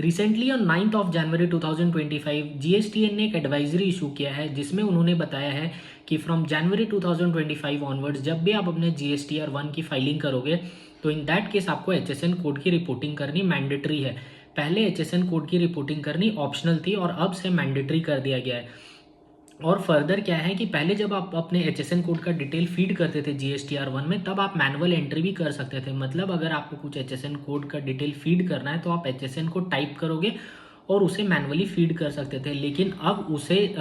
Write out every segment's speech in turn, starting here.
Recently on 9th of January 2025 GSTN ने एक advisory issue किया है जिसमें उन्होंने बताया है कि फ्रॉम जनवरी 2025 ऑनवर्ड्स जब भी आप अपने जीएसटीआर 1 की फाइलिंग करोगे तो इन दैट केस आपको एचएसएन कोड की रिपोर्टिंग करनी मैंडेटरी है। पहले एचएसएन कोड की रिपोर्टिंग करनी ऑप्शनल थी और अब से मैंडेटरी कर दिया गया है। और फर्दर क्या है कि पहले जब आप अपने एचएसएन कोड का डिटेल फीड करते थे जीएसटीआर 1 में तब आप मैनुअल एंट्री भी कर सकते थे। मतलब अगर आपको कुछ एचएसएन कोड का डिटेल फीड करना है तो आप एचएसएन को टाइप करोगे और उसे मैनुअली फीड कर सकते थे, लेकिन अब उसे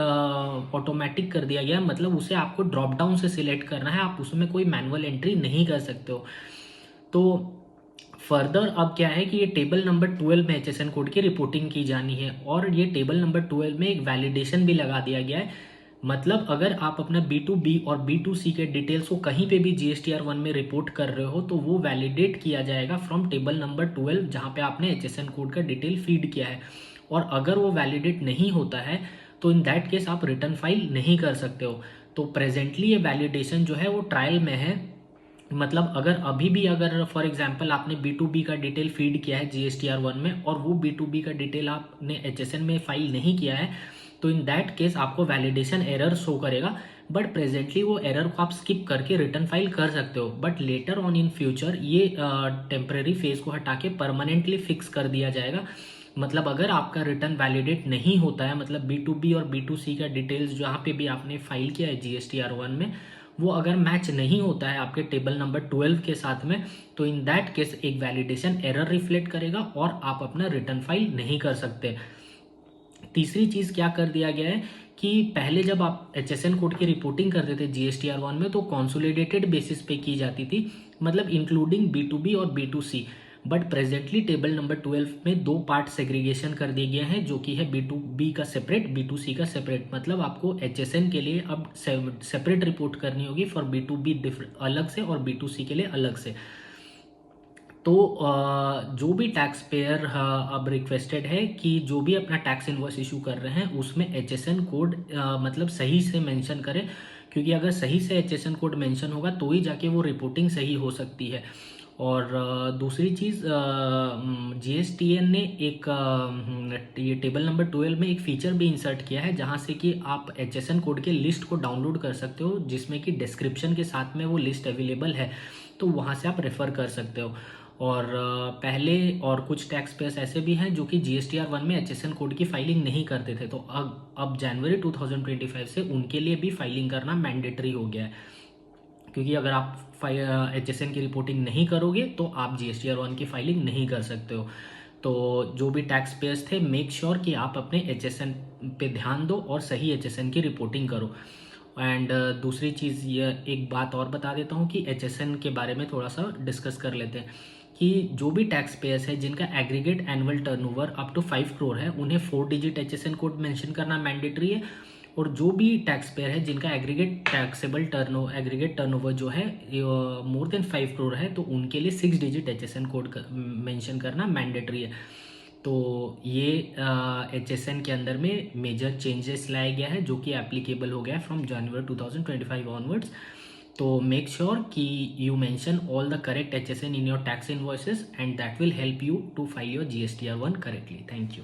ऑटोमेटिक कर दिया गया। मतलब उसे आपको ड्रॉप डाउन से सिलेक्ट करना है, आप उसमें कोई मैनुअल एंट्री नहीं कर सकते हो। तो फर्दर अब क्या है कि ये टेबल नंबर 12 में एचएसएन कोड की रिपोर्टिंग की जानी है और ये टेबल नंबर 12 में एक वैलिडेशन भी लगा दिया गया है। मतलब अगर आप अपना B2B और B2C के डिटेल्स को कहीं पे भी जीएसटीआर 1 में रिपोर्ट कर रहे हो तो वो वैलिडेट किया जाएगा फ्रॉम टेबल नंबर 12 जहाँ पे आपने एचएसएन कोड का डिटेल फीड किया है। और अगर वो वैलिडेट नहीं होता है तो इन दैट केस आप रिटर्न फाइल नहीं कर सकते हो। तो प्रेजेंटली ये वैलिडेशन जो है वो ट्रायल में है। मतलब अगर अभी भी अगर फॉर एग्जांपल आपने B2B का डिटेल फीड किया है जीएसटीआर 1 में और वो B2B का डिटेल आपने एचएसएन में फाइल नहीं किया है तो इन दैट केस आपको वैलिडेशन एरर शो करेगा। बट प्रेजेंटली वो एरर को आप स्किप करके रिटर्न फाइल कर सकते हो। But later on in future ये टेम्परेरी फेज को हटा के परमानेंटली फिक्स कर दिया जाएगा। मतलब अगर आपका रिटर्न वैलिडेट नहीं होता है, मतलब B2B और B2C का डिटेल्स जहाँ पे भी आपने फाइल किया है जीएसटीआर 1 में वो अगर मैच नहीं होता है आपके टेबल नंबर 12 के साथ में तो इन दैट केस एक वैलिडेशन एरर रिफ्लेक्ट करेगा और आप अपना रिटर्न फाइल नहीं कर सकते। तीसरी चीज़ क्या कर दिया गया है कि पहले जब आप एचएसएन कोड की रिपोर्टिंग करते थे जीएसटीआर 1 में तो कॉन्सोलिडेटेड बेसिस पे की जाती थी, मतलब इंक्लूडिंग B2B और B2C। But presently table number 12 में दो पार्ट सेग्रीगेशन कर दिए गए हैं जो कि है B2B का सेपरेट, B2C का सेपरेट। मतलब आपको एचएसएन के लिए अब सेपरेट रिपोर्ट करनी होगी फॉर B2B अलग से और B2C के लिए अलग से। तो जो भी टैक्स पेयर अब रिक्वेस्टेड है कि जो भी अपना टैक्स इनवॉइस इशू कर रहे हैं उसमें एचएसएन कोड मतलब सही से मेंशन करें, क्योंकि अगर सही से एचएसएन कोड मेंशन होगा तो ही जाके वो रिपोर्टिंग सही हो सकती है। और दूसरी चीज़ जीएसटीएन ने एक ये टेबल नंबर 12 में एक फीचर भी इंसर्ट किया है जहाँ से कि आप एचएसएन कोड के लिस्ट को डाउनलोड कर सकते हो जिसमें कि डिस्क्रिप्शन के साथ में वो लिस्ट अवेलेबल है, तो वहाँ से आप रेफ़र कर सकते हो। और पहले और कुछ टैक्स पेयर्स ऐसे भी हैं जो कि जीएसटीआर 1 में एचएसएन कोड की फाइलिंग नहीं करते थे, तो अब जनवरी 2025 से उनके लिए भी फाइलिंग करना मैंडेटरी हो गया है। क्योंकि अगर आप एचएसएन की रिपोर्टिंग नहीं करोगे तो आप जीएसटीआर 1 की फाइलिंग नहीं कर सकते हो। तो जो भी टैक्स पेयर्स थे मेक श्योर कि आप अपने एचएसएन पे ध्यान दो और सही एचएसएन की रिपोर्टिंग करो। एंड दूसरी चीज़ ये एक बात और बता देता हूँ कि एचएसएन के बारे में थोड़ा सा डिस्कस कर लेते हैं कि जो भी टैक्स पेयर्स है जिनका aggregate annual turnover up to 5 crore है उन्हें 4 डिजिट एचएसएन कोड मेंशन करना मैंडेटरी है। और जो भी टैक्स पेयर है जिनका एग्रीगेट टर्नओवर जो है मोर देन 5 करोड़ है तो उनके लिए 6 डिजिट एचएसएन कोड मेंशन करना मैंडेटरी है। तो ये एचएसएन के अंदर में मेजर चेंजेस लाया गया है जो कि एप्लीकेबल हो गया है फ्रॉम जनवरी 2025 ऑनवर्ड्स। तो मेक श्योर कि you mention all the correct HSN in your tax invoices and that will help you to file your GSTR 1 correctly. Thank you.